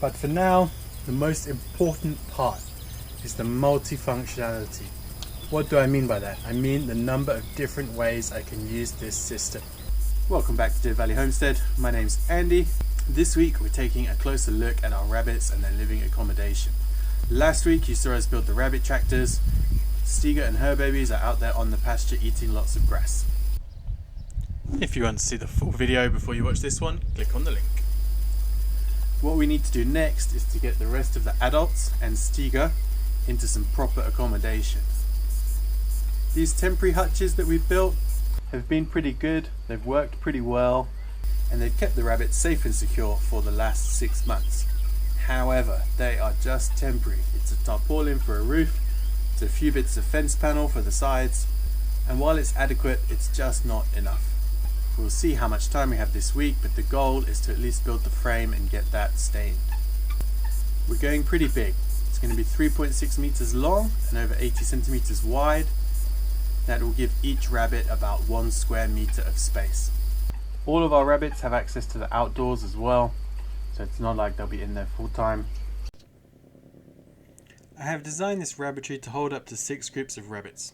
But for now, the most important part is the multifunctionality. What do I mean by that? I mean the number of different ways I can use this system. Welcome back to Deer Valley Homestead. My name's Andy. This week we're taking a closer look at our rabbits and their living accommodation. Last week you saw us build the rabbit tractors. Stiga and her babies are out there on the pasture eating lots of grass. If you want to see the full video before you watch this one, click on the link. What we need to do next is to get the rest of the adults and Stiga into some proper accommodation. These temporary hutches that we've built have been pretty good, they've worked pretty well, and they've kept the rabbits safe and secure for the last 6 months. However, they are just temporary. It's a tarpaulin for a roof, it's a few bits of fence panel for the sides, and while it's adequate, it's just not enough. We'll see how much time we have this week, but the goal is to at least build the frame and get that stained. We're going pretty big. It's going to be 3.6 meters long and over 80 centimeters wide. That will give each rabbit about 1 square meter of space. All of our rabbits have access to the outdoors as well, so it's not like they'll be in there full time. I have designed this rabbitry to hold up to 6 groups of rabbits.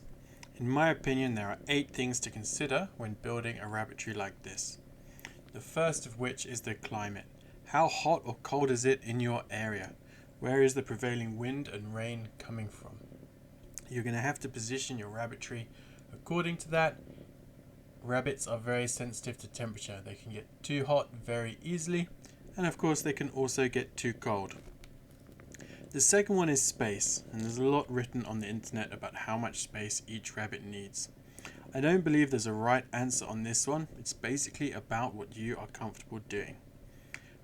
In my opinion, there are 8 things to consider when building a rabbitry like this. The first of which is the climate. How hot or cold is it in your area? Where is the prevailing wind and rain coming from? You're going to have to position your rabbitry according to that. Rabbits are very sensitive to temperature. They can get too hot very easily, and of course they can also get too cold. The second one is space, and there's a lot written on the internet about how much space each rabbit needs. I don't believe there's a right answer on this one. It's basically about what you are comfortable doing.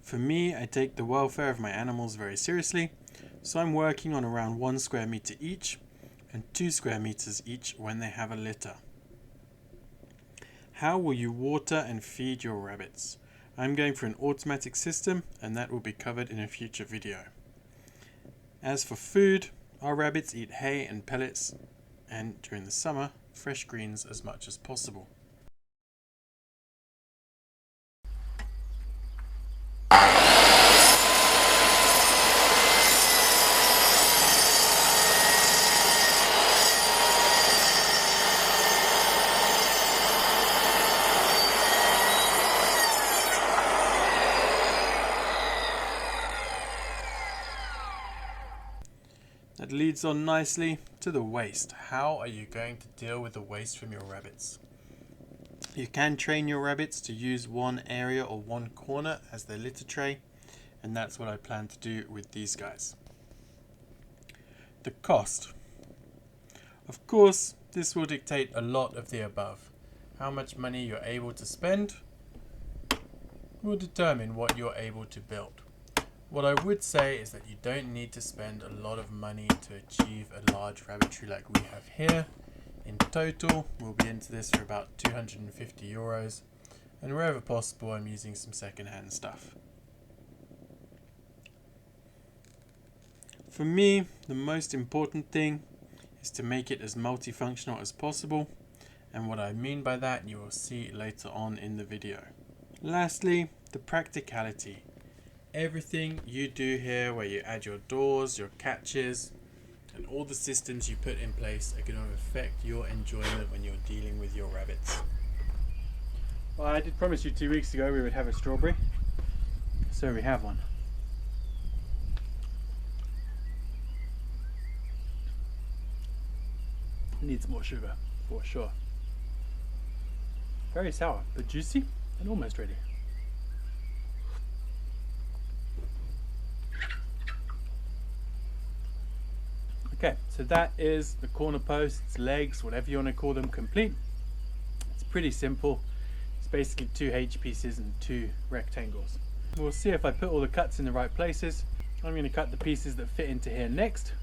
For me, I take the welfare of my animals very seriously, so I'm working on around 1 square meter each and 2 square meters each when they have a litter. How will you water and feed your rabbits? I'm going for an automatic system, and that will be covered in a future video. As for food, our rabbits eat hay and pellets, and during the summer, fresh greens as much as possible. That leads on nicely to the waste. How are you going to deal with the waste from your rabbits? You can train your rabbits to use one area or one corner as their litter tray, and that's what I plan to do with these guys. The cost. Of course, this will dictate a lot of the above. How much money you're able to spend will determine what you're able to build. What I would say is that you don't need to spend a lot of money to achieve a large rabbitry like we have here. In total, we'll be into this for about 250 euros, and wherever possible I'm using some second-hand stuff. For me, the most important thing is to make it as multifunctional as possible, and what I mean by that you will see later on in the video. Lastly, the practicality. Everything you do here, where you add your doors, your catches, and all the systems you put in place are going to affect your enjoyment when you're dealing with your rabbits. Well, I did promise you 2 weeks ago we would have a strawberry, so we have one. It needs more sugar, for sure. Very sour, but juicy and almost ready. Okay, so that is the corner posts, legs, whatever you want to call them, complete. It's pretty simple. It's basically 2 H pieces and 2 rectangles. We'll see if I put all the cuts in the right places. I'm going to cut the pieces that fit into here next,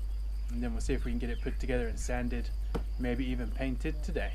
and then we'll see if we can get it put together and sanded, maybe even painted today.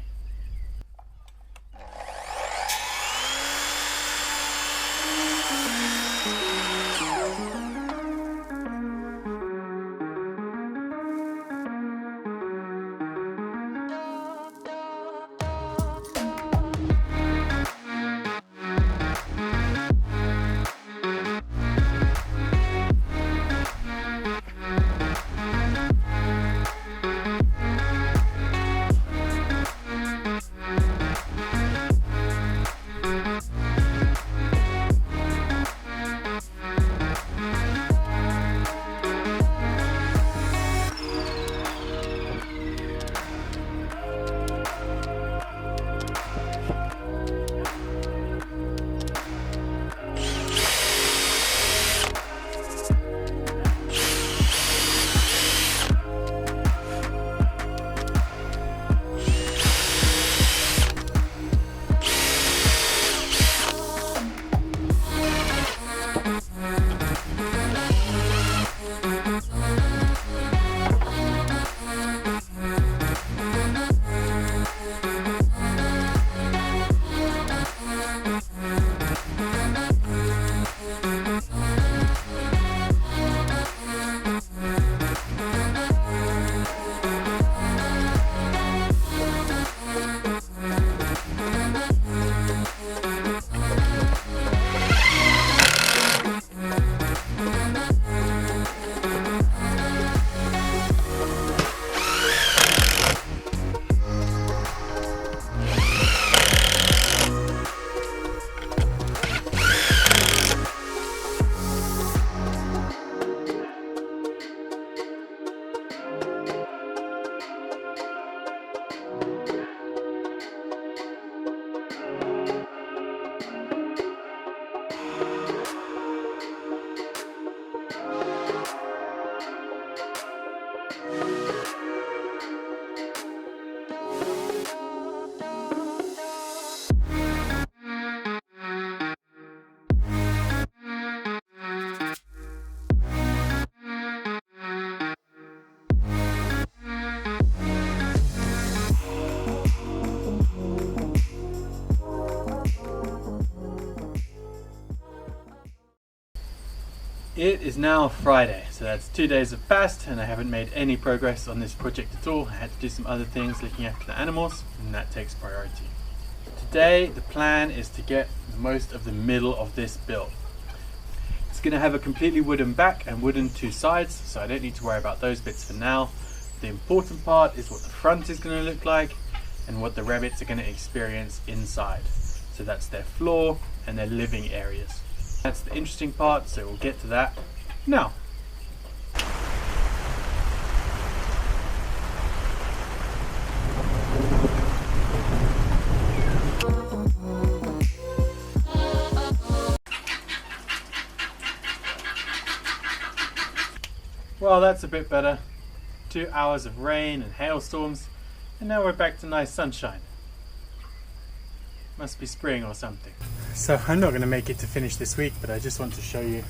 It is now Friday, so that's 2 days of fast, and I haven't made any progress on this project at all. I had to do some other things looking after the animals, and that takes priority. Today the plan is to get the most of the middle of this build. It's going to have a completely wooden back and wooden two sides, so I don't need to worry about those bits for now. The important part is what the front is going to look like and what the rabbits are going to experience inside. So that's their floor and their living areas. That's the interesting part, so we'll get to that now. Well, that's a bit better. 2 hours of rain and hailstorms, and now we're back to nice sunshine. Must be spring or something. So I'm not going to make it to finish this week, but I just want to show you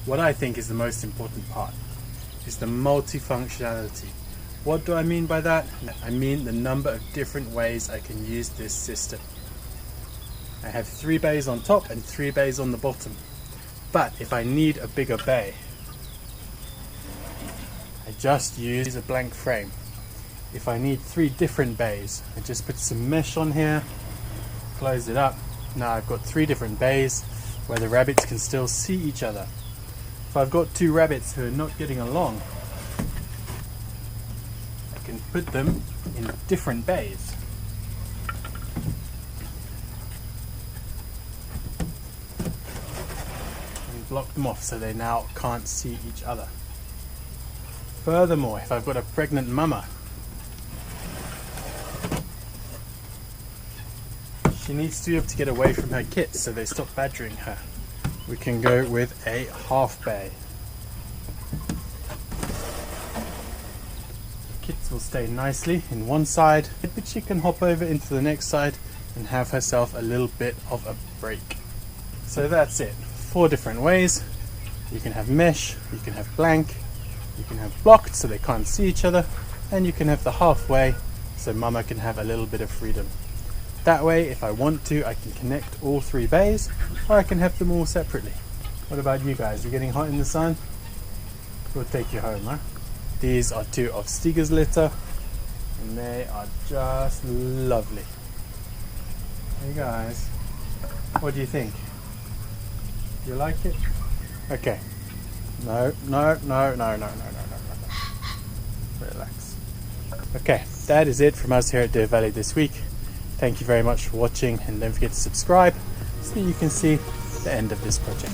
what I think is the most important part. Is the multifunctionality. What do I mean by that? I mean the number of different ways I can use this system. I have 3 bays on top and 3 bays on the bottom. But if I need a bigger bay, I just use a blank frame. If I need 3 different bays, I just put some mesh on here, close it up. Now I've got 3 different bays where the rabbits can still see each other. If I've got 2 rabbits who are not getting along, I can put them in different bays. And block them off so they now can't see each other. Furthermore, if I've got a pregnant mama, she needs to be able to get away from her kits so they stop badgering her. We can go with a half bay. The kits will stay nicely in one side, but she can hop over into the next side and have herself a little bit of a break. So that's it. 4 different ways. You can have mesh, you can have blank, you can have blocked so they can't see each other, and you can have the halfway so mama can have a little bit of freedom. That way, if I want to, I can connect all 3 bays, or I can have them all separately. What about you guys? You getting hot in the sun? We'll take you home, huh? These are 2 of Stiga's litter, and they are just lovely. Hey guys, what do you think? You like it? Okay. No. Relax. Okay, that is it from us here at Deer Valley this week. Thank you very much for watching, and don't forget to subscribe so you can see the end of this project.